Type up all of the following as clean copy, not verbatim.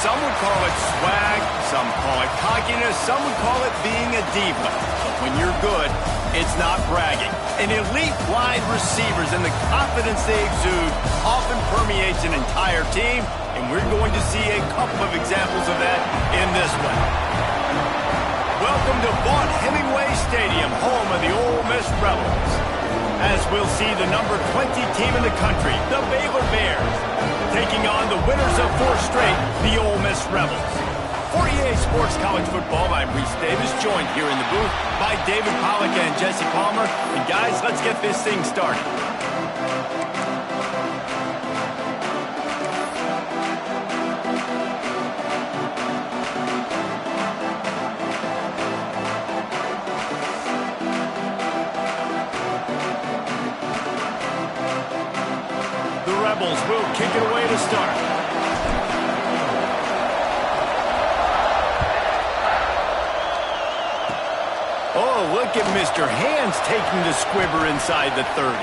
Some would call it swag, some call it cockiness, some would call it being a diva. But when you're good, it's not bragging. An elite wide receivers and the confidence they exude often permeates an entire team, and we're going to see a couple of examples of that in this one. Welcome to Vaught Hemingway Stadium, home of the Ole Miss Rebels. As we'll see the number 20 team in the country, the Baylor Bears, taking on the winners of 4 straight, the Ole Miss Rebels. For EA Sports College Football, I'm Reese Davis, joined here in the booth by David Pollack and Jesse Palmer. And guys, let's get this thing started. The Rebels will kick it away to start. Oh, look at Mr. Hands taking the squibber inside the 30.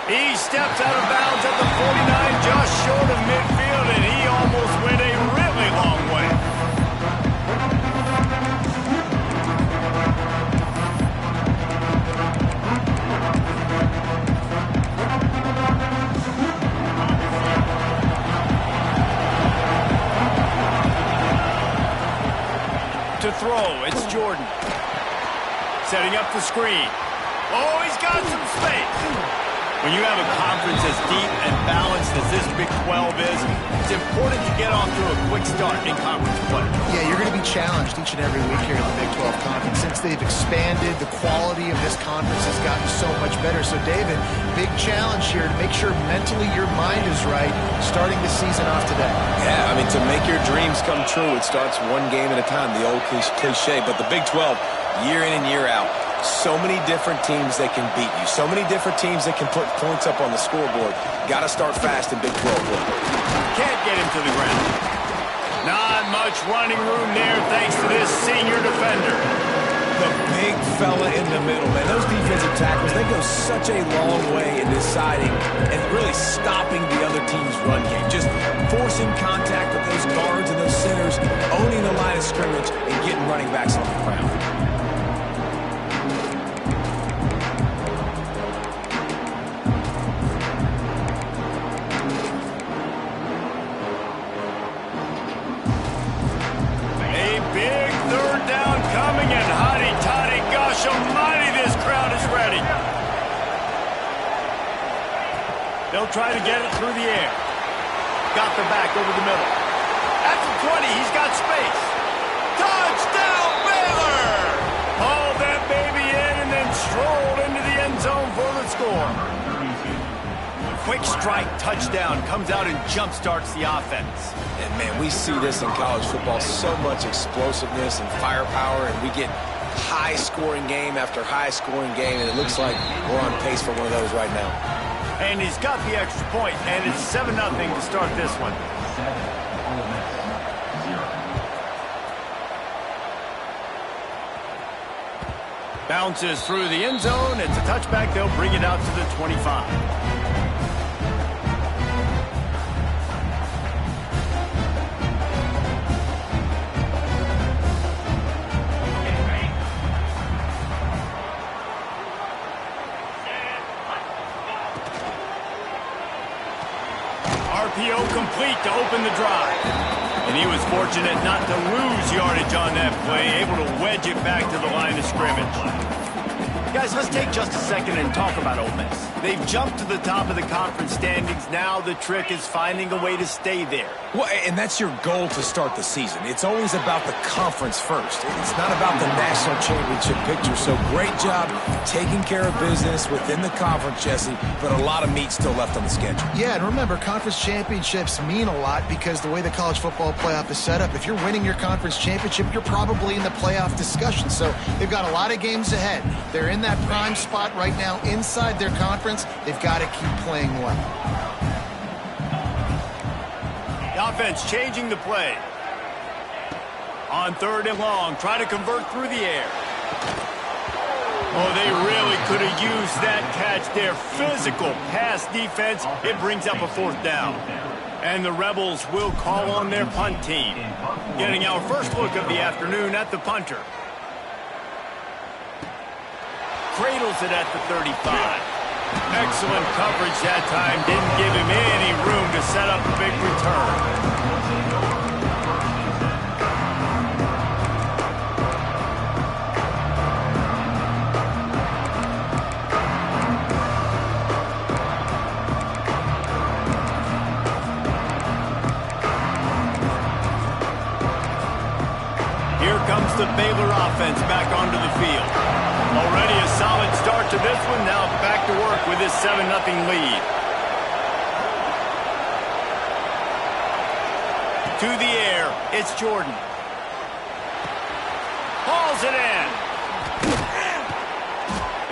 He steps out of bounds at the 49, just short of midfield, and he almost went a really long way. To throw, it's Jordan. Setting up the screen. Oh, he's got some space. When you have a conference as deep and balanced as this Big 12 is, it's important to get off to a quick start in conference play. Yeah, you're going to be challenged each and every week here in the Big 12 Conference. Since they've expanded, the quality of this conference has gotten so much better. So, David, big challenge here to make sure mentally your mind is right starting the season off today. Yeah, I mean, to make your dreams come true, it starts one game at a time, the old cliche. But the Big 12, year in and year out, so many different teams that can beat you. So many different teams that can put points up on the scoreboard. Got to start fast in Big 12 play. Can't get him to the ground. Not much running room there thanks to this senior defender. The big fella in the middle, man. Those defensive tackles, they go such a long way in deciding and really stopping the other team's run game. Just forcing contact with those guards and those centers, owning the line of scrimmage, and getting running backs on the ground. They'll try to get it through the air. Got the back over the middle. At the 20, he's got space. Touchdown, Baylor! Hauled that baby in and then strolled into the end zone for the score. Quick strike touchdown comes out and jump-starts the offense. And, man, we see this in college football, so much explosiveness and firepower, and we get high-scoring game after high-scoring game, and it looks like we're on pace for one of those right now. And he's got the extra point, and it's 7-0 to start this one. Bounces through the end zone. It's a touchback. They'll bring it out to the 25. RPO complete to open the drive. And he was fortunate not to lose yardage on that play, able to wedge it back to the line of scrimmage. Guys, let's take just a second and talk about Ole Miss. They've jumped to the top of the conference standings. Now the trick is finding a way to stay there. Well, and that's your goal to start the season. It's always about the conference first. It's not about the national championship picture. So great job taking care of business within the conference, Jesse, but a lot of meat still left on the schedule. Yeah, and remember, conference championships mean a lot because the way the college football playoff is set up, if you're winning your conference championship, you're probably in the playoff discussion. So they've got a lot of games ahead. They're in that prime spot right now inside their conference. They've got to keep playing well. The offense changing the play. On 3rd and long, try to convert through the air. Oh, they really could have used that catch there. Physical pass defense. It brings up a 4th down. And the Rebels will call on their punt team. Getting our first look of the afternoon at the punter. Cradles it at the 35. Excellent coverage that time. Didn't give him any room to set up a big return. Comes the Baylor offense back onto the field. Already a solid start to this one. Now back to work with this 7-0 lead. To the air, it's Jordan. Hauls it in.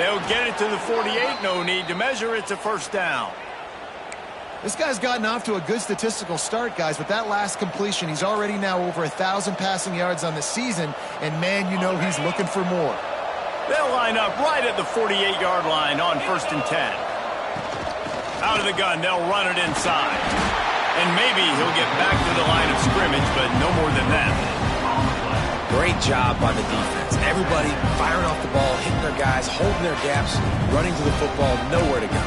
They'll get it to the 48. No need to measure. It's a 1st down. This guy's gotten off to a good statistical start, guys. With that last completion, he's already now over 1,000 passing yards on the season, and man, you know he's looking for more. They'll line up right at the 48-yard line on 1st and 10. Out of the gun, they'll run it inside. And maybe he'll get back to the line of scrimmage, but no more than that. Great job by the defense. Everybody firing off the ball, hitting their guys, holding their gaps, running to the football, nowhere to go.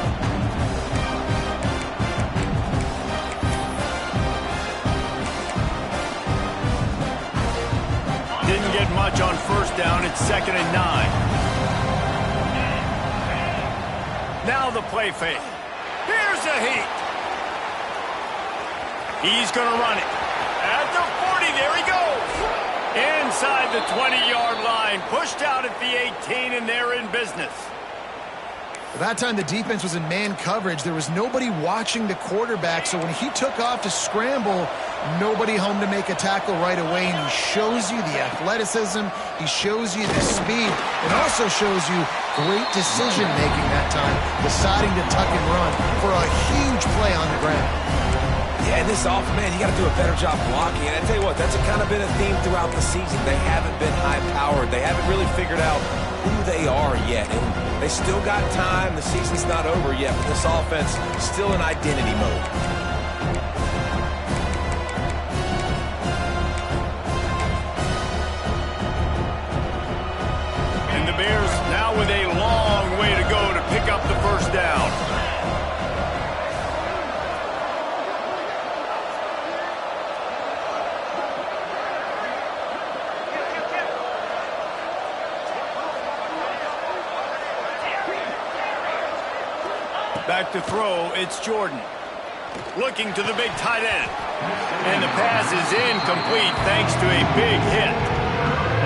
Didn't get much on 1st down. It's 2nd and 9. Now the play fake. Here's a heat. He's going to run it. At the 40, there he goes. Inside the 20-yard line. Pushed out at the 18, and they're in business. That time the defense was in man coverage. There was nobody watching the quarterback, so when he took off to scramble, nobody home to make a tackle right away, and he shows you the athleticism, he shows you the speed, and also shows you great decision-making that time, deciding to tuck and run for a huge play on the ground. Yeah, this man, you got to do a better job blocking. And I tell you what, that's kind of been a theme throughout the season. They haven't been high-powered. They haven't really figured out who they are yet. And they still got time. The season's not over yet, but this offense is still in identity mode. And the Bears now with a long way to go to pick up the 1st down. Back to throw, it's Jordan. Looking to the big tight end. And the pass is incomplete thanks to a big hit.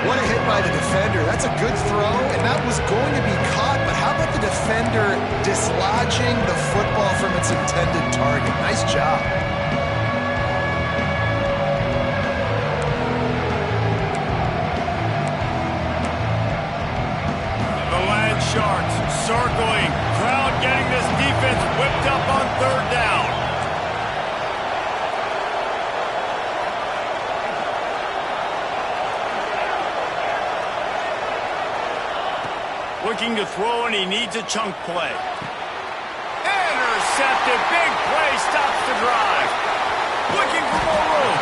What a hit by the defender. That's a good throw, and that was going to be caught, but how about the defender dislodging the football from its intended target? Nice job. The Land Sharks circling. Crowd getting this defense whipped up on 3rd down. Looking to throw, and he needs a chunk play. Intercepted. Big play. Stops the drive. Looking for more room.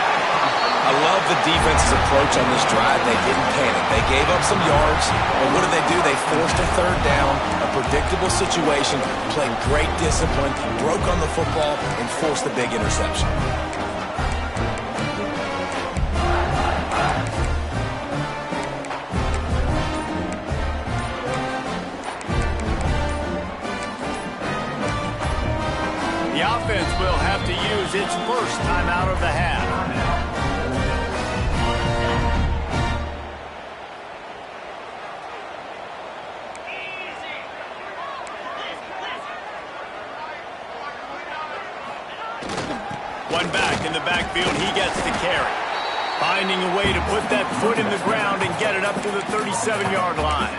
I love the defense's approach on this drive. They didn't panic. They gave up some yards, but what did? They forced a 3rd down, a predictable situation, played great discipline, broke on the football, and forced the big interception. The offense will have to use its first timeout of the half. One back in the backfield, he gets the carry. Finding a way to put that foot in the ground and get it up to the 37-yard line.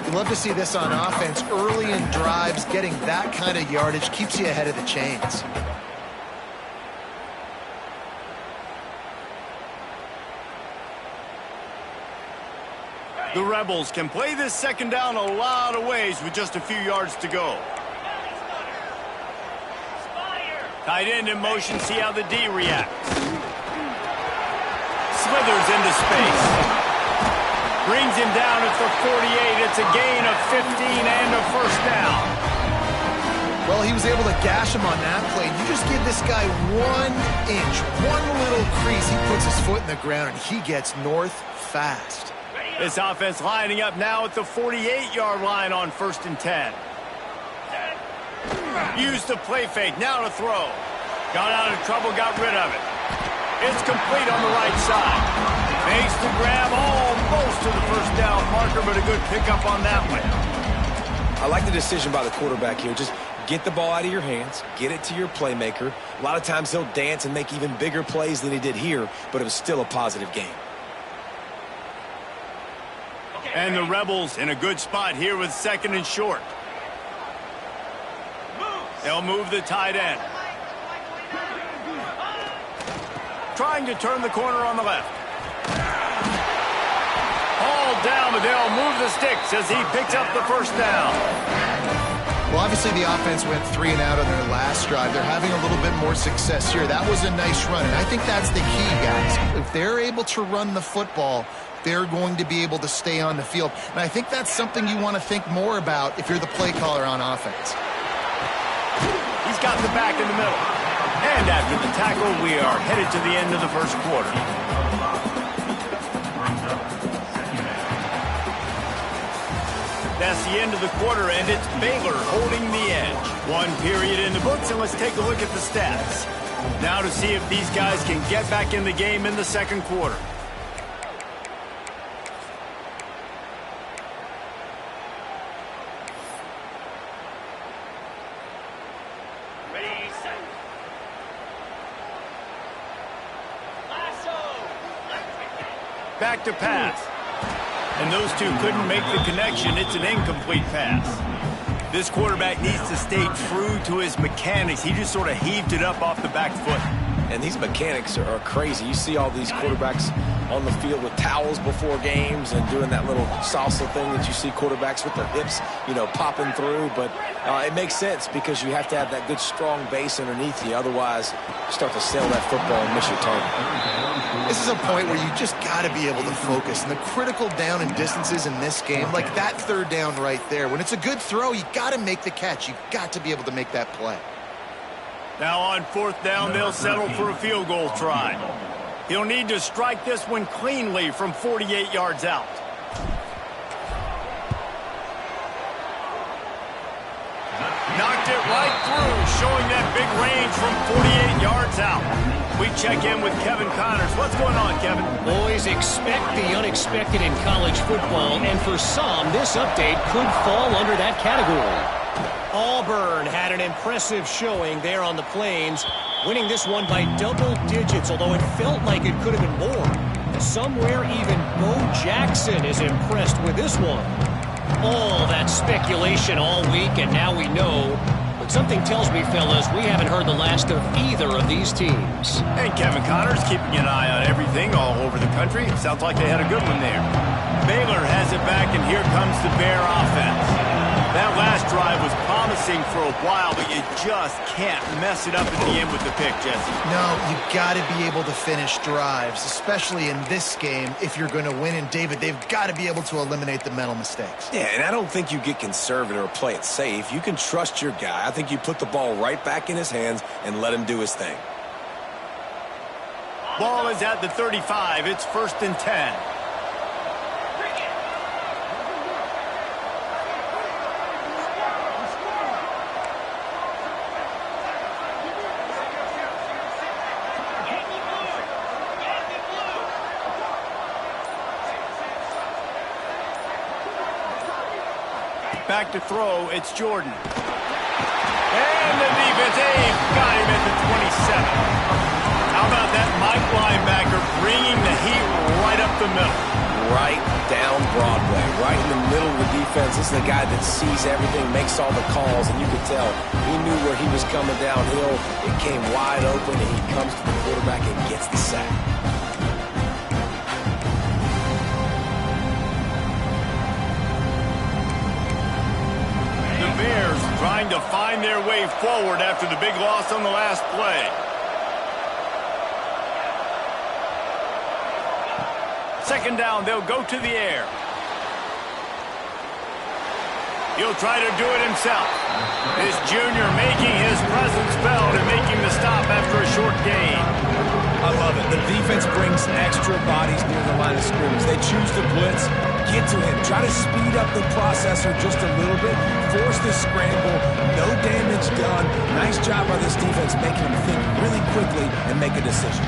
You love to see this on offense. Early in drives, getting that kind of yardage keeps you ahead of the chains. The Rebels can play this second down a lot of ways with just a few yards to go. Tight end in motion, see how the D reacts. Slithers into space. Brings him down at the 48. It's a gain of 15 and a first down. Well, he was able to gash him on that play. You just give this guy 1 inch, one little crease. He puts his foot in the ground, and he gets north fast. This offense lining up now at the 48-yard line on 1st and 10. Used the play fake, now to throw. Got out of trouble, got rid of it. It's complete on the right side. Makes the grab almost to the first down marker, but a good pickup on that one. I like the decision by the quarterback here. Just get the ball out of your hands, get it to your playmaker. A lot of times he'll dance and make even bigger plays than he did here, but it was still a positive game. And the Rebels in a good spot here with 2nd and short. They'll move the tight end. Trying to turn the corner on the left. All down, but they'll move the sticks as he picks up the first down. Well, obviously the offense went 3 and out on their last drive. They're having a little bit more success here. That was a nice run, and I think that's the key, guys. If they're able to run the football, they're going to be able to stay on the field. And I think that's something you want to think more about if you're the play caller on offense. He's got the back in the middle. And after the tackle, we are headed to the end of the first quarter. That's the end of the quarter, and it's Baylor holding the edge. 1 period in the books, and let's take a look at the stats. Now to see if these guys can get back in the game in the second quarter. Back to pass. And those two couldn't make the connection. It's an incomplete pass. This quarterback needs to stay true to his mechanics. He just sort of heaved it up off the back foot. And these mechanics are crazy. You see all these quarterbacks on the field with towels before games and doing that little salsa thing that you see quarterbacks with their hips, popping through. But it makes sense because you have to have that good, strong base underneath you. Otherwise, you start to sail that football and miss your target. This is a point where you just got to be able to focus. And the critical down and distances in this game, like that 3rd down right there, when it's a good throw, you got to make the catch. You've got to be able to make that play. Now on 4th down, they'll settle for a field goal try. He'll need to strike this one cleanly from 48 yards out. Knocked it right through, showing that big range from 48 yards out. We check in with Kevin Connors. What's going on, Kevin? Boys, expect the unexpected in college football, and for some, this update could fall under that category. Auburn had an impressive showing there on the Plains, winning this one by double digits, although it felt like it could have been more. Somewhere even Bo Jackson is impressed with this one. All that speculation all week, and now we know. But something tells me, fellas, we haven't heard the last of either of these teams. And Kevin Connors keeping an eye on everything all over the country. Sounds like they had a good one there. Baylor has it back, and here comes the Bear offense. That last drive was promising for a while, but you just can't mess it up at the end with the pick, Jesse. No, you got to be able to finish drives, especially in this game if you're going to win. And, David, they've got to be able to eliminate the mental mistakes. Yeah, and I don't think you get conservative or play it safe. You can trust your guy. I think you put the ball right back in his hands and let him do his thing. Ball is at the 35. It's 1st and 10. Back to throw, it's Jordan. And the defense, got him at the 27. How about that Mike linebacker bringing the heat right up the middle? Right down Broadway, right in the middle of the defense. This is the guy that sees everything, makes all the calls, and you could tell he knew where he was coming downhill. It came wide open, and he comes to the quarterback and gets the sack. trying to find their way forward after the big loss on the last play. Second down, they'll go to the air. He'll try to do it himself. This junior making his presence felt and making the stop after a short gain. I love it. The defense brings extra bodies near the line of scrimmage. They choose to blitz, get to him, try to speed up the processor just a little bit, force the scramble, no damage done. Nice job by this defense making him think really quickly and make a decision.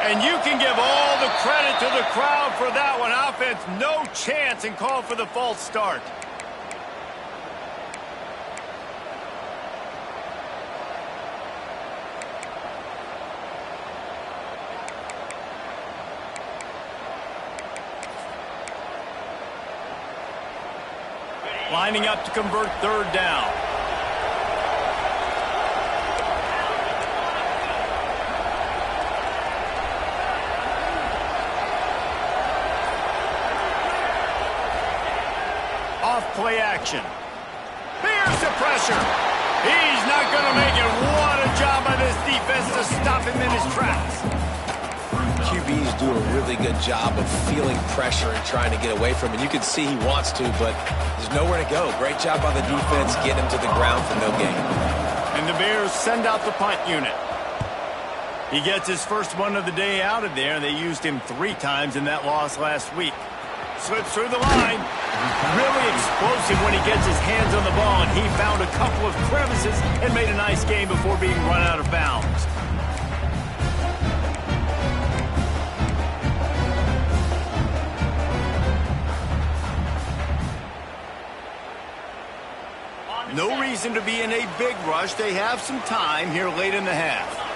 And you can give all the credit to the crowd for that one. Offense, no chance, and call for the false start. Lining up to convert third down. Play action. Here's the pressure. He's not going to make it. What a job by this defense to stop him in his tracks. QBs do a really good job of feeling pressure and trying to get away from it. You can see he wants to, but there's nowhere to go. Great job by the defense getting him to the ground for no gain. And the Bears send out the punt unit. He gets his first one of the day out of there. They used him 3 times in that loss last week. Slips through the line. Really explosive when he gets his hands on the ball, and he found a couple of crevices and made a nice game before being run out of bounds. No reason to be in a big rush. They have some time here late in the half.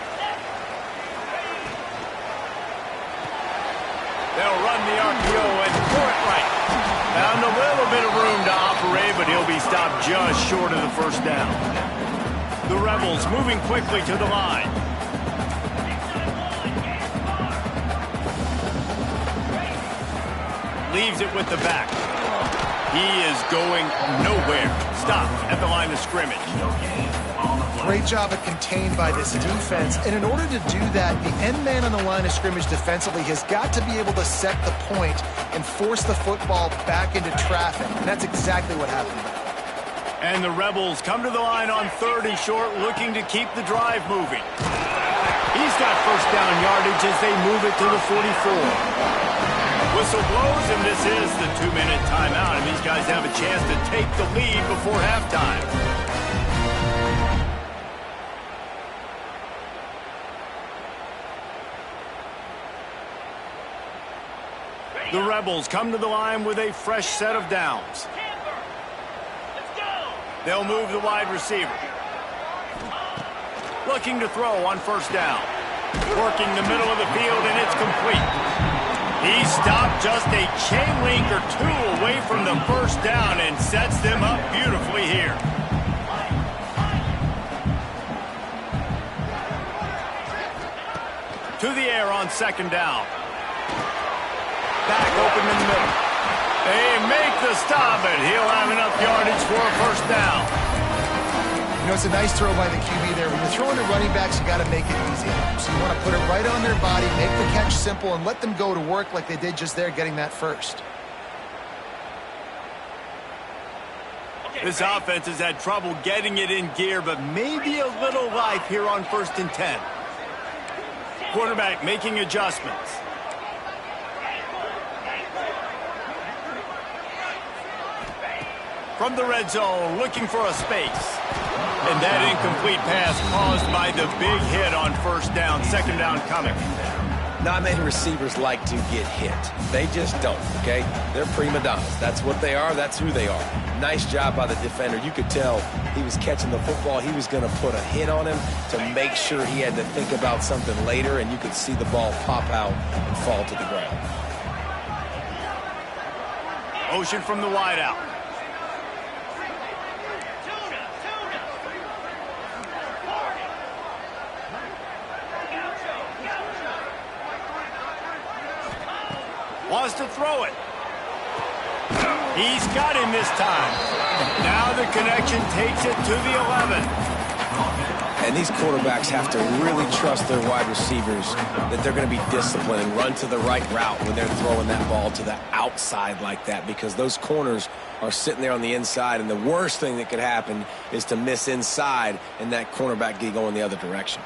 They'll run the RPO and throw it right. Found a little bit of room to operate, but he'll be stopped just short of the first down. The Rebels moving quickly to the line. Leaves it with the back. He is going nowhere. Stop at the line of scrimmage. Great job of contained by this defense. And in order to do that, the end man on the line of scrimmage defensively has got to be able to set the point and force the football back into traffic. And that's exactly what happened. And the Rebels come to the line on 3rd and short, looking to keep the drive moving. He's got first down yardage as they move it to the 44. Whistle blows, and this is the 2-minute timeout. And these guys have a chance to take the lead before halftime. The Rebels come to the line with a fresh set of downs. They'll move the wide receiver. Looking to throw on first down. Working the middle of the field, and it's complete. He stopped just a chain link or 2 away from the first down and sets them up beautifully here. To the air on second down. Back open in the middle. They make the stop, and he'll have enough yardage for a first down. You know, it's a nice throw by the QB there. When you're throwing to running backs, you got to make it easy. So you want to put it right on their body, make the catch simple, and let them go to work like they did just there, getting that first. This offense has had trouble getting it in gear, but maybe a little life here on 1st and 10. Quarterback making adjustments. From the red zone, looking for a space. And that incomplete pass caused by the big hit on first down. Second down coming. Not many receivers like to get hit. They just don't, okay? They're prima donnas. That's what they are. That's who they are. Nice job by the defender. You could tell he was catching the football. He was going to put a hit on him to make sure he had to think about something later, and you could see the ball pop out and fall to the ground. Motion from the wideout. Wants to throw it. He's got him this time. Now the connection takes it to the 11. And these quarterbacks have to really trust their wide receivers that they're going to be disciplined and run to the right route when they're throwing that ball to the outside like that, because those corners are sitting there on the inside, and the worst thing that could happen is to miss inside and that cornerback get going the other direction.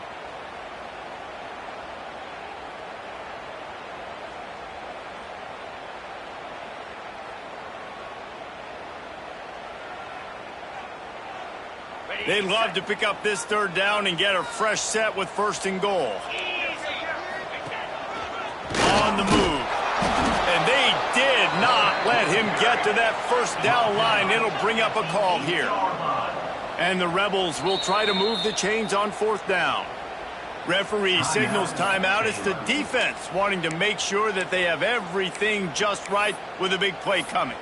They'd love to pick up this third down and get a fresh set with 1st and goal. On the move. And they did not let him get to that 1st down line. It'll bring up a call here. And the Rebels will try to move the chains on 4th down. Referee signals timeout. It's the defense wanting to make sure that they have everything just right with a big play coming.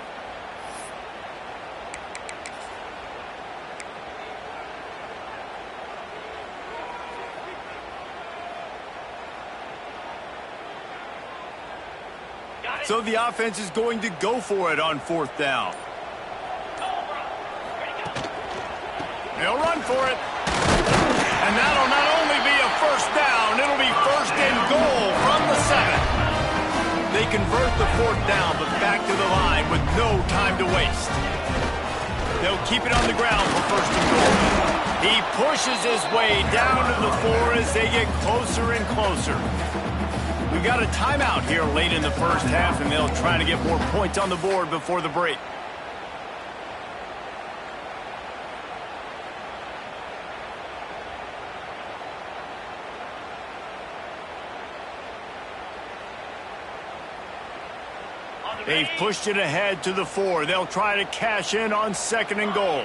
So the offense is going to go for it on 4th down. They'll run for it. And that'll not only be a 1st down, it'll be 1st and goal from the 7. They convert the 4th down, but back to the line with no time to waste. They'll keep it on the ground for 1st and goal. He pushes his way down to the 4 as they get closer and closer. We've got a timeout here late in the 1st half, and they'll try to get more points on the board before the break. They've pushed it ahead to the 4. They'll try to cash in on 2nd and goal.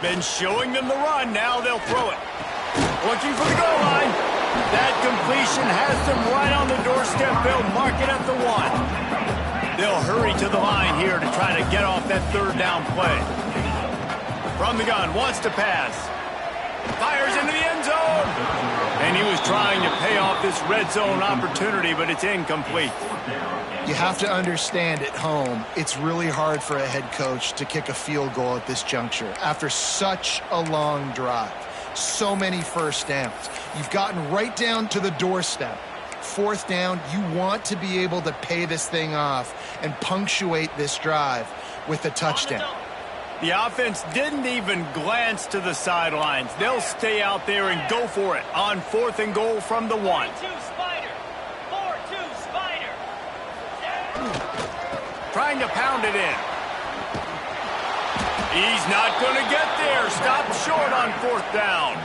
Been showing them the run. Now they'll throw it. Looking for the goal line. That completion has them right on the doorstep. They'll mark it at the 1. They'll hurry to the line here to try to get off that 3rd down play. From the gun, wants to pass. Fires into the end zone. And he was trying to pay off this red zone opportunity, but it's incomplete. You have to understand, at home, it's really hard for a head coach to kick a field goal at this juncture after such a long drive. So many 1st downs. You've gotten right down to the doorstep. 4th down, you want to be able to pay this thing off and punctuate this drive with a touchdown. The offense didn't even glance to the sidelines. They'll stay out there and go for it on 4th and goal from the 1. Trying to pound it in. He's not going to get there. Stopped short on 4th down.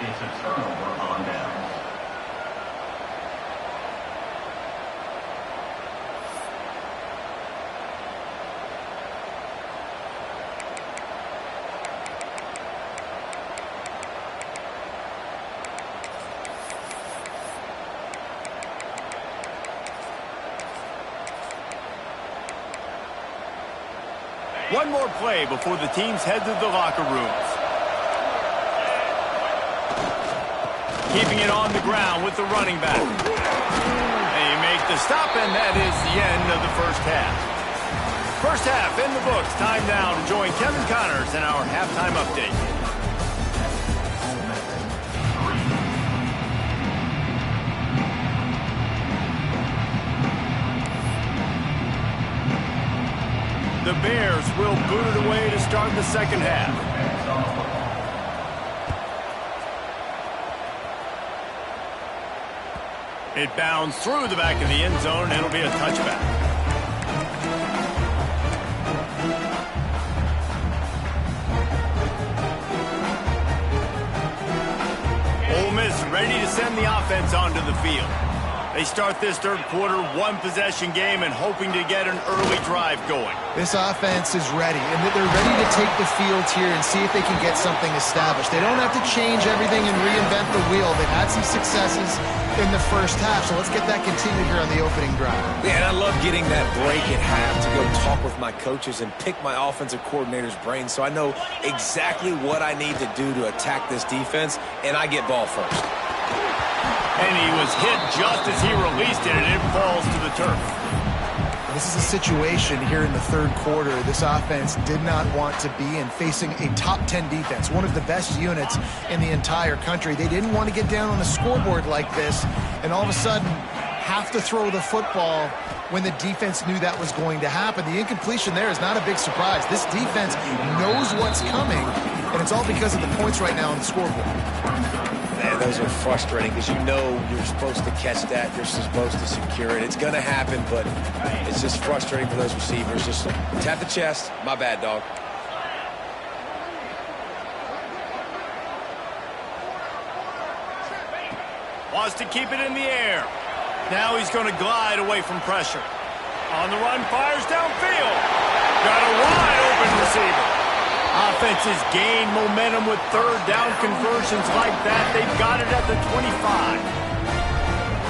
It's a turnover on downs. One more play before the teams head to the locker rooms. Keeping it on the ground with the running back. They make the stop, and that is the end of the 1st half. 1st half in the books. Time now to join Kevin Connors in our halftime update. The Bears will boot it away to start the 2nd half. It bounds through the back of the end zone, and it'll be a touchback. ready to send the offense onto the field. They start this third quarter, one-possession game, and hoping to get an early drive going. This offense is ready, and they're ready to take the field here and see if they can get something established. They don't have to change everything and reinvent the wheel. They've had some successes in the first half, so let's get that continued here on the opening drive. Yeah, and I love getting that break at half to go talk with my coaches and pick my offensive coordinator's brain so I know exactly what I need to do to attack this defense, and I get ball first. And he was hit just as he released it, and it falls to the turf. This is a situation here in the third quarter this offense did not want to be in, facing a top 10 defense, one of the best units in the entire country. They didn't want to get down on the scoreboard like this and all of a sudden have to throw the football when the defense knew that was going to happen. The incompletion there is not a big surprise. This defense knows what's coming, and it's all because of the points right now on the scoreboard. Man, those are frustrating because you know you're supposed to catch that. You're supposed to secure it. It's going to happen, but it's just frustrating for those receivers. Just tap the chest. My bad, dog. Wants to keep it in the air. Now he's going to glide away from pressure. On the run, fires downfield. Got a wide open receiver. Offenses gain momentum with third down conversions like that. They've got it at the 25.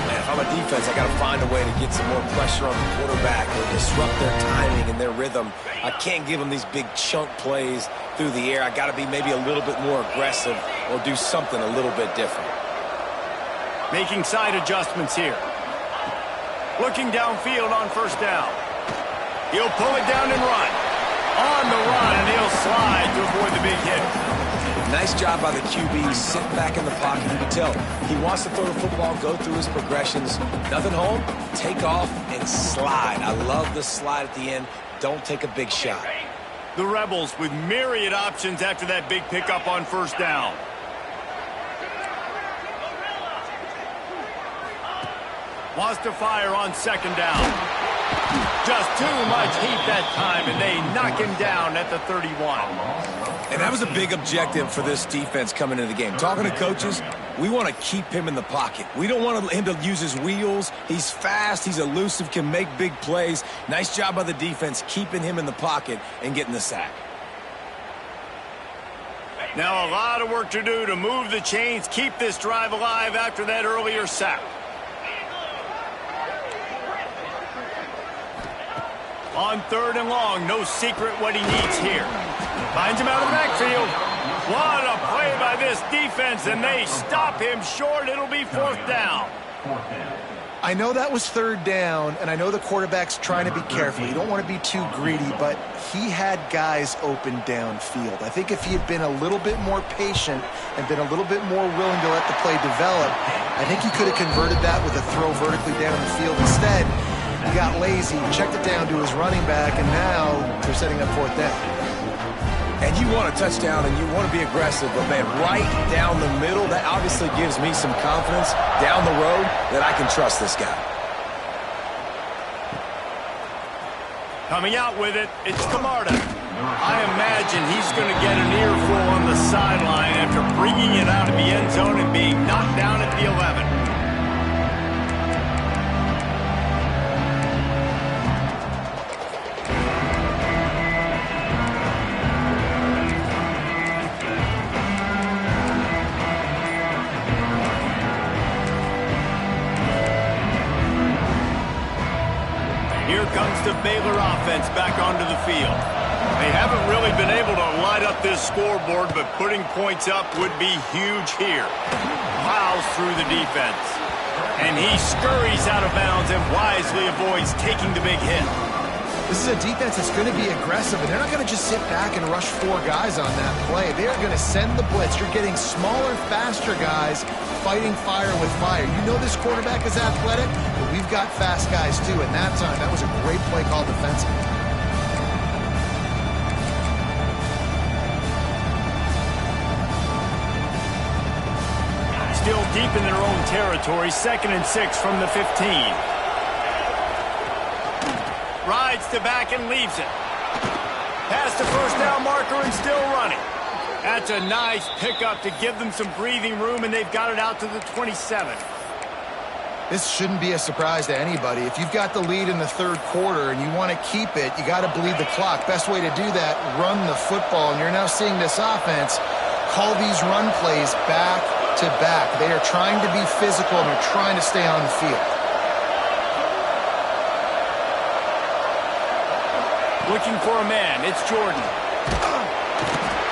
Man, if I'm a defense, I got to find a way to get some more pressure on the quarterback or disrupt their timing and their rhythm. I can't give them these big chunk plays through the air. I got to be maybe a little bit more aggressive or do something a little bit different. Making side adjustments here. Looking downfield on first down. He'll pull it down and run. On the run, and he'll slide to avoid the big hit. Nice job by the QB, sit back in the pocket. You can tell he wants to throw the football, go through his progressions. Nothing home, take off, and slide. I love the slide at the end. Don't take a big shot. The Rebels with myriad options after that big pickup on first down. Wants to fire on second down. Just too much heat that time, and they knock him down at the 31. And that was a big objective for this defense coming into the game. Talking to coaches, we want to keep him in the pocket. We don't want him to use his wheels. He's fast, he's elusive, can make big plays. Nice job by the defense keeping him in the pocket and getting the sack. Now a lot of work to do to move the chains, keep this drive alive after that earlier sack. On third and long, no secret what he needs here. Finds him out of the backfield. What a play by this defense, and they stop him short. It'll be fourth down. I know that was third down, and I know the quarterback's trying to be careful. You don't want to be too greedy, but he had guys open downfield. I think if he had been a little bit more patient and been a little bit more willing to let the play develop, I think he could have converted that with a throw vertically down the field. Instead, he got lazy, checked it down to his running back, and now they're setting up fourth down. And you want a touchdown and you want to be aggressive, but man, right down the middle, that obviously gives me some confidence down the road that I can trust this guy. Coming out with it, it's Camarda. I imagine he's going to get an earful on the sideline after bringing it out of the end zone and being knocked down at the 11. Here comes the Baylor offense back onto the field. They haven't really been able to light up this scoreboard, but putting points up would be huge here. Plows through the defense. And he scurries out of bounds and wisely avoids taking the big hit. This is a defense that's going to be aggressive, and they're not going to just sit back and rush four guys on that play. They are going to send the blitz. You're getting smaller, faster guys fighting fire with fire. You know this quarterback is athletic, but we've got fast guys too. And that time, that was a great play call defensively. Still deep in their own territory, 2nd and 6 from the 15. Rides to back and leaves it. Past the first down marker and still running. That's a nice pickup to give them some breathing room, and they've got it out to the 27. This shouldn't be a surprise to anybody. If you've got the lead in the third quarter and you want to keep it, you got to bleed the clock. Best way to do that, run the football. And you're now seeing this offense call these run plays back to back. They are trying to be physical, and they're trying to stay on the field. Looking for a man. It's Jordan.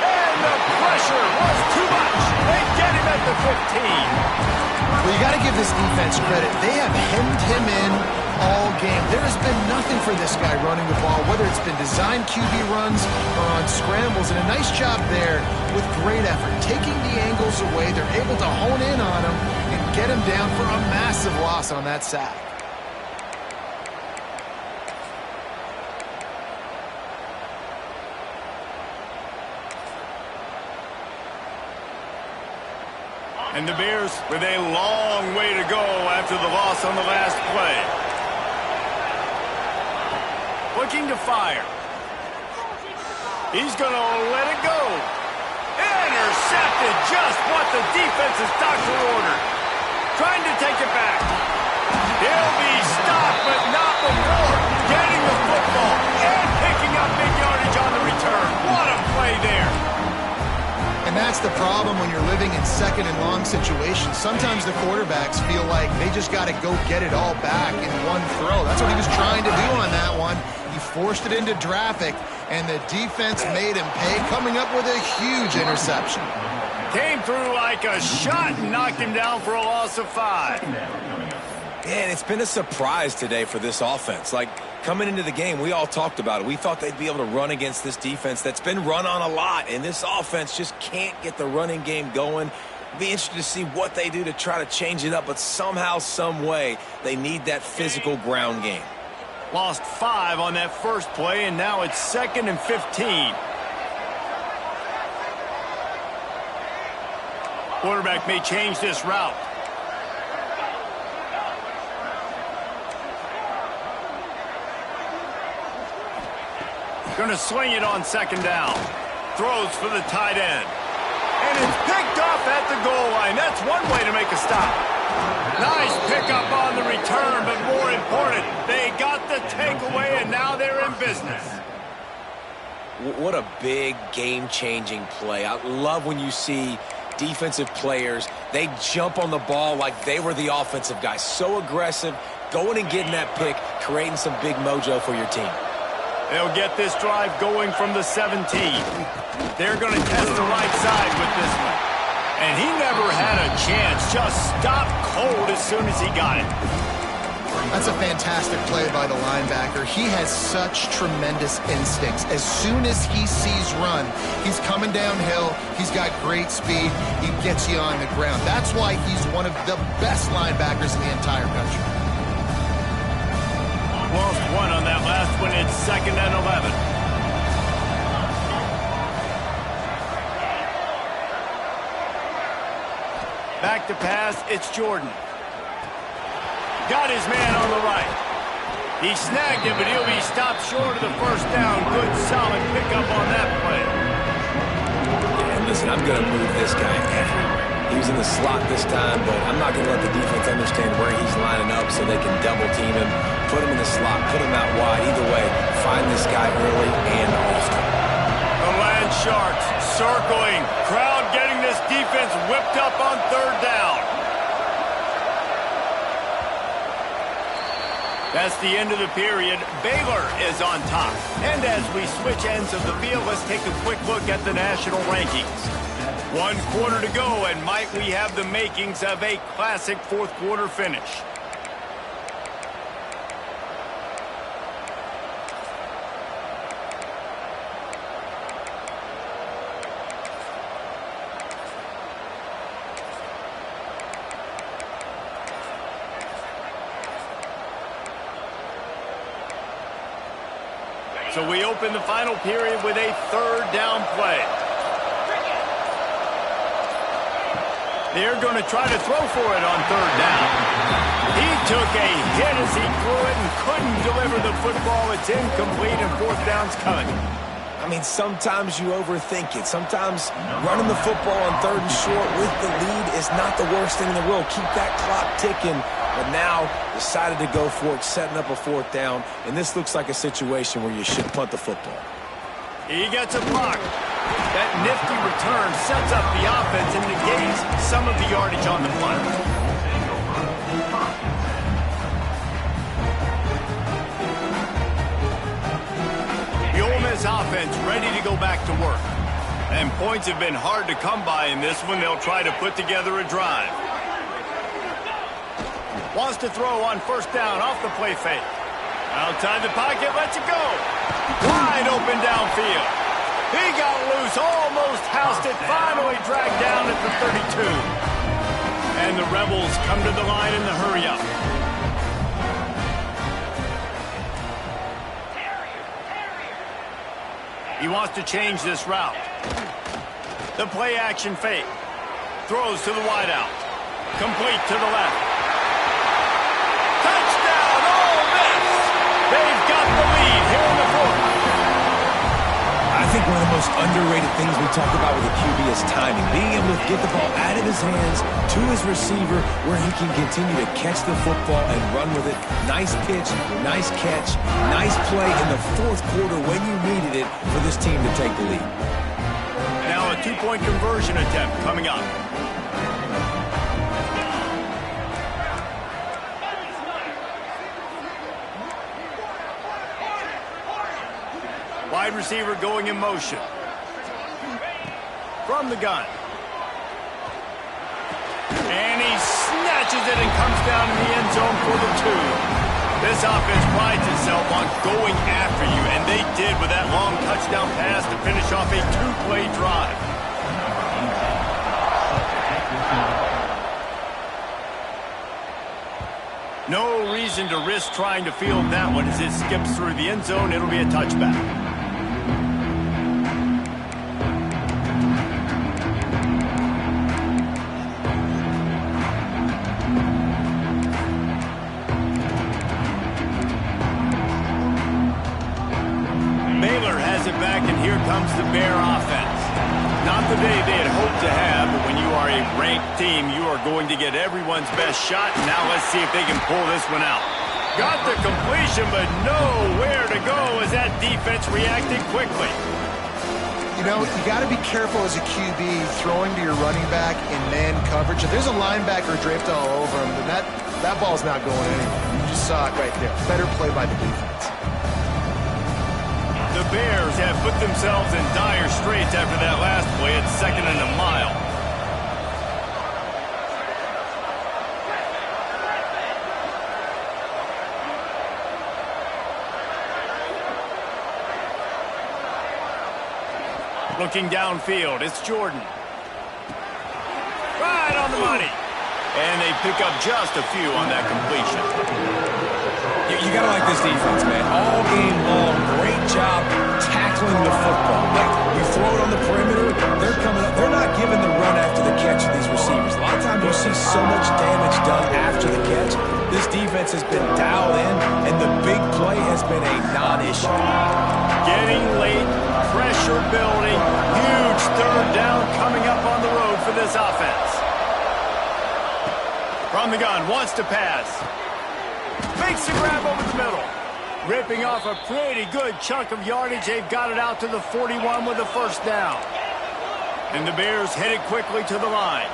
And the pressure was too much. They get him at the 15. Well, you got to give this defense credit. They have hemmed him in all game. There has been nothing for this guy running the ball, whether it's been designed QB runs or on scrambles, and a nice job there with great effort. Taking the angles away, they're able to hone in on him and get him down for a massive loss on that sack. And the Bears with a long way to go after the loss on the last play. Looking to fire. He's going to let it go. Intercepted, just what the defense's doctor ordered. Trying to take it back. He'll be stopped, but not before getting the football and picking up big yardage on the return. What a play there. And that's the problem when you're living in second and long situations. Sometimes the quarterbacks feel like they just got to go get it all back in one throw. That's what he was trying to do on that one. He forced it into traffic, and the defense made him pay, coming up with a huge interception. Came through like a shot and knocked him down for a loss of 5. And it's been a surprise today for this offense. Like, coming into the game, we all talked about it. We thought they'd be able to run against this defense that's been run on a lot, and this offense just can't get the running game going. Be interested to see what they do to try to change it up, but somehow, some way, they need that physical ground game. Lost 5 on that first play, and now it's 2nd and 15. Quarterback may change this route. Going to sling it on 2nd down. Throws for the tight end. And it's picked off at the goal line. That's one way to make a stop. Nice pickup on the return, but more important, they got the takeaway, and now they're in business. What a big game-changing play. I love when you see defensive players, they jump on the ball like they were the offensive guys. So aggressive, going and getting that pick, creating some big mojo for your team. They'll get this drive going from the 17. They're going to test the right side with this one. And he never had a chance. Just stopped cold as soon as he got it. That's a fantastic play by the linebacker. He has such tremendous instincts. As soon as he sees run, he's coming downhill. He's got great speed. He gets you on the ground. That's why he's one of the best linebackers in the entire country. Lost 1 on that last one. It's 2nd and 11. Back to pass. It's Jordan. Got his man on the right. He snagged him, but he'll be stopped short of the first down. Good, solid pickup on that play. And listen, I'm going to move this guy everywhere. He was in the slot this time, but I'm not going to let the defense understand where he's lining up so they can double team him, put him in the slot, put him out wide. Either way, find this guy early and often. The Land Sharks circling. Crowd getting this defense whipped up on 3rd down. That's the end of the period. Baylor is on top. And as we switch ends of the field, let's take a quick look at the national rankings. 1 quarter to go, and might we have the makings of a classic 4th quarter finish. So we open the final period with a 3rd down play. They're going to try to throw for it on 3rd down. He took a hit as he threw it and couldn't deliver the football. It's incomplete, and 4th down's coming. I mean, sometimes you overthink it. Sometimes running the football on 3rd and short with the lead is not the worst thing in the world. Keep that clock ticking. But now decided to go for it, setting up a 4th down. And this looks like a situation where you should punt the football. He gets a block. That nifty return sets up the offense and negates some of the yardage on the punt. The Ole Miss offense ready to go back to work. And points have been hard to come by in this one. They'll try to put together a drive. Wants to throw on 1st down off the play fake. Outside the pocket, lets it go. Wide open downfield. He got loose, almost housed it, finally dragged down at the 32. And the Rebels come to the line in the hurry-up. He wants to change this route. The play-action fake. Throws to the wideout. Complete to the left. Touchdown, Ole Miss! They've got the lead here in the 4th. I think one of the most underrated things we talk about with a QB is timing. Being able to get the ball out of his hands to his receiver where he can continue to catch the football and run with it. Nice pitch, nice catch, nice play in the 4th quarter when you needed it for this team to take the lead. Now a 2-point conversion attempt coming up. Wide receiver going in motion. From the gun. And he snatches it and comes down in the end zone for the 2. This offense prides itself on going after you, and they did with that long touchdown pass to finish off a 2-play drive. No reason to risk trying to field that one as it skips through the end zone. It'll be a touchback. Baylor has it back, and here comes the Bear offense. Not the day they had hoped to have, but when you are a ranked team, you are going to get everyone's best shot. Now let's see if they can pull this one out. Got the completion, but nowhere to go as that defense reacted quickly. You know, you got to be careful as a QB throwing to your running back in man coverage. If there's a linebacker draped all over him, then that ball's not going anywhere. You just saw it right there. Better play by the defense. The Bears have put themselves in dire straits after that last play at 2nd and a mile. Looking downfield, it's Jordan. Right on the money. And they pick up just a few on that completion. You got to like this defense, man. All game long, great job tackling the football. Like, you throw it on the perimeter, they're coming up. They're not giving the run after the catch of these receivers. A lot of times you see so much damage done after the catch. This defense has been dialed in, and the big play has been a non-issue. Getting late, pressure building, huge 3rd down coming up on the road for this offense. From the gun, wants to pass. Makes the grab over the middle. Ripping off a pretty good chunk of yardage. They've got it out to the 41 with a 1st down. And the Bears headed quickly to the line.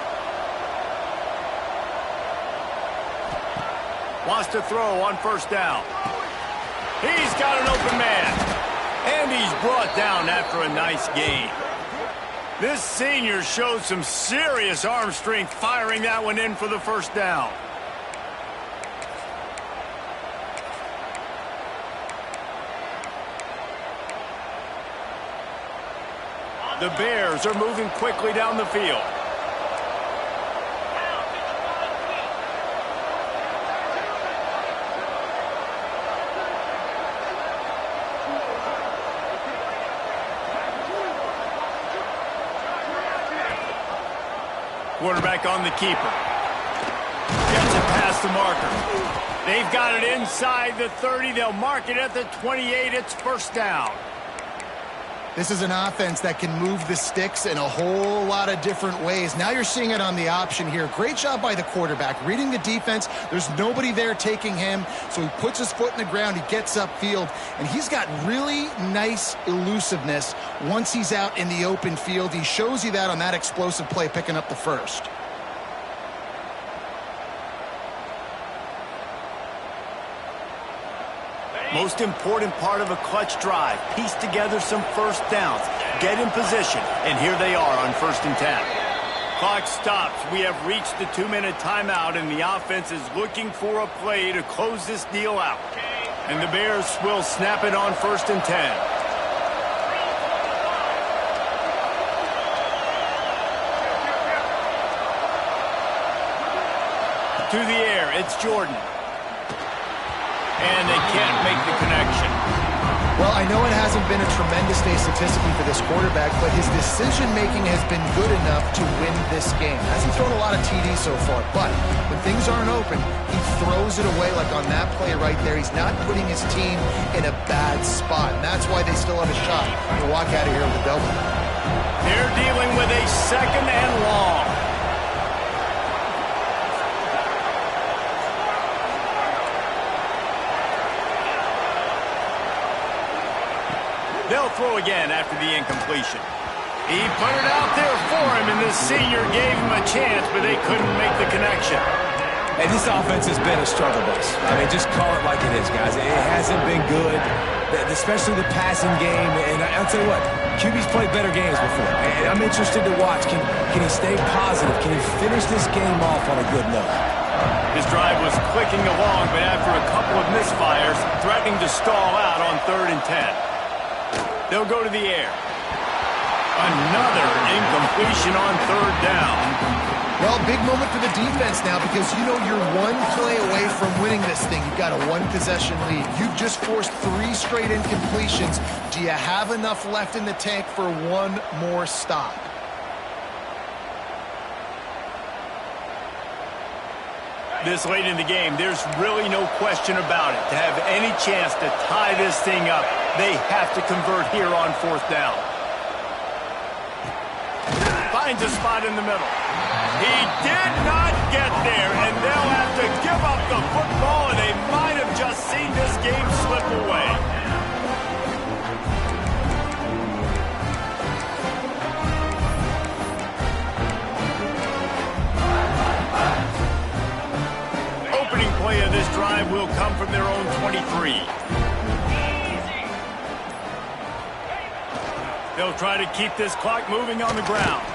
Wants to throw on 1st down. He's got an open man. And he's brought down after a nice gain. This senior showed some serious arm strength firing that one in for the 1st down. The Bears are moving quickly down the field. Quarterback on the keeper. Gets it past the marker. They've got it inside the 30. They'll mark it at the 28. It's 1st down. This is an offense that can move the sticks in a whole lot of different ways. Now you're seeing it on the option here. Great job by the quarterback. Reading the defense, there's nobody there taking him, so he puts his foot in the ground, he gets upfield, and he's got really nice elusiveness once he's out in the open field. He shows you that on that explosive play, picking up the first. Most important part of a clutch drive, piece together some first downs, get in position, and here they are on 1st and 10. Clock stops. We have reached the 2-minute timeout, and the offense is looking for a play to close this deal out. And the Bears will snap it on 1st and 10. To the air, it's Jordan. And they can't make the connection. Well, I know it hasn't been a tremendous day statistically for this quarterback, but his decision-making has been good enough to win this game. Hasn't thrown a lot of TDs so far, but when things aren't open, he throws it away like on that play right there. He's not putting his team in a bad spot, and that's why they still have a shot to walk out of here with a double. They're dealing with a 2nd and long. They'll throw again after the incompletion. He put it out there for him, and the senior gave him a chance, but they couldn't make the connection. And this offense has been a struggle bus. I mean, just call it like it is, guys. It hasn't been good, especially the passing game. And I'll tell you what, QB's played better games before. And I'm interested to watch. Can he stay positive? Can he finish this game off on a good note? His drive was clicking along, but after a couple of misfires, threatening to stall out on 3rd and 10. They'll go to the air. Another incompletion on 3rd down. Well, big moment for the defense now because you know you're one play away from winning this thing. You've got a 1-possession lead. You've just forced 3 straight incompletions. Do you have enough left in the tank for one more stop? This late in the game, there's really no question about it. To have any chance to tie this thing up, they have to convert here on 4th down. Finds a spot in the middle. He did not get there, and they'll have to give up the football, and they might have just seen this game slip away. Opening play of this drive will come from their own 23. They'll try to keep this clock moving on the ground.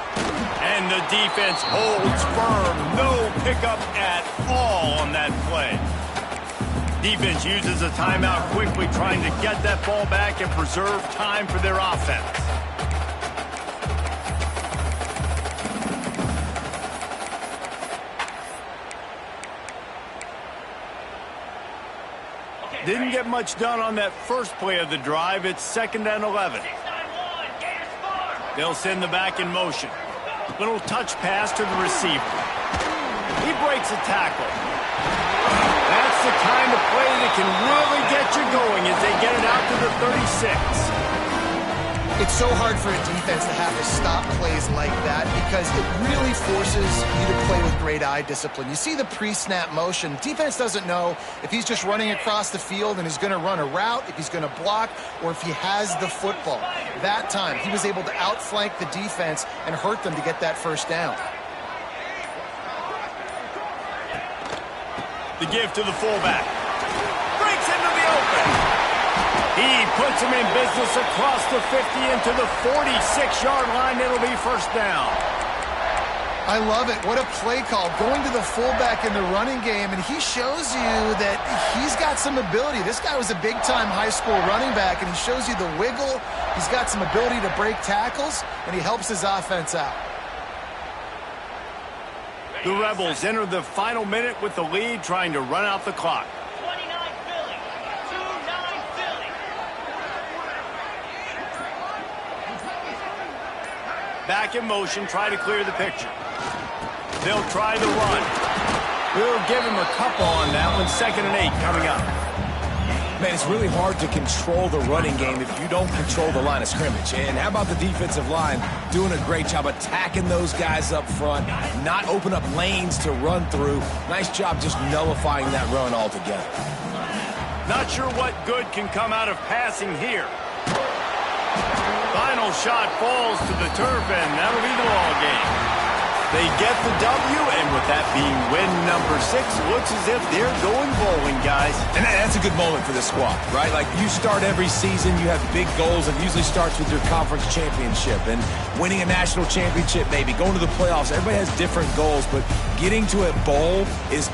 And the defense holds firm. No pickup at all on that play. Defense uses a timeout quickly, trying to get that ball back and preserve time for their offense. Didn't get much done on that first play of the drive. It's 2nd and 11. They'll send the back in motion. Little touch pass to the receiver. He breaks a tackle. That's the kind of play that can really get you going as they get it out to the 36. It's so hard for a defense to have to stop plays like that because it really forces you to play with great eye discipline. You see the pre-snap motion. Defense doesn't know if he's just running across the field and is going to run a route, if he's going to block, or if he has the football. That time, he was able to outflank the defense and hurt them to get that first down. The give to the fullback. Breaks into the open. He puts him in business across the 50 into the 46-yard line. It'll be 1st down. I love it. What a play call. Going to the fullback in the running game, and he shows you that he's got some ability. This guy was a big-time high school running back, and he shows you the wiggle. He's got some ability to break tackles, and he helps his offense out. The Rebels enter the final minute with the lead, trying to run out the clock. Back in motion, try to clear the picture. They'll try the run. We'll give him a couple on that one. 2nd and 8 coming up. Man, it's really hard to control the running game if you don't control the line of scrimmage. And how about the defensive line doing a great job attacking those guys up front, not open up lanes to run through. Nice job just nullifying that run altogether. Not sure what good can come out of passing here. Final shot falls to the turf, and that'll be the ball game. They get the W, and with that being win number 6, looks as if they're going bowling, guys. And that's a good moment for this squad, right? Like, you start every season, you have big goals. It usually starts with your conference championship and winning a national championship, maybe going to the playoffs. Everybody has different goals, but getting to a bowl is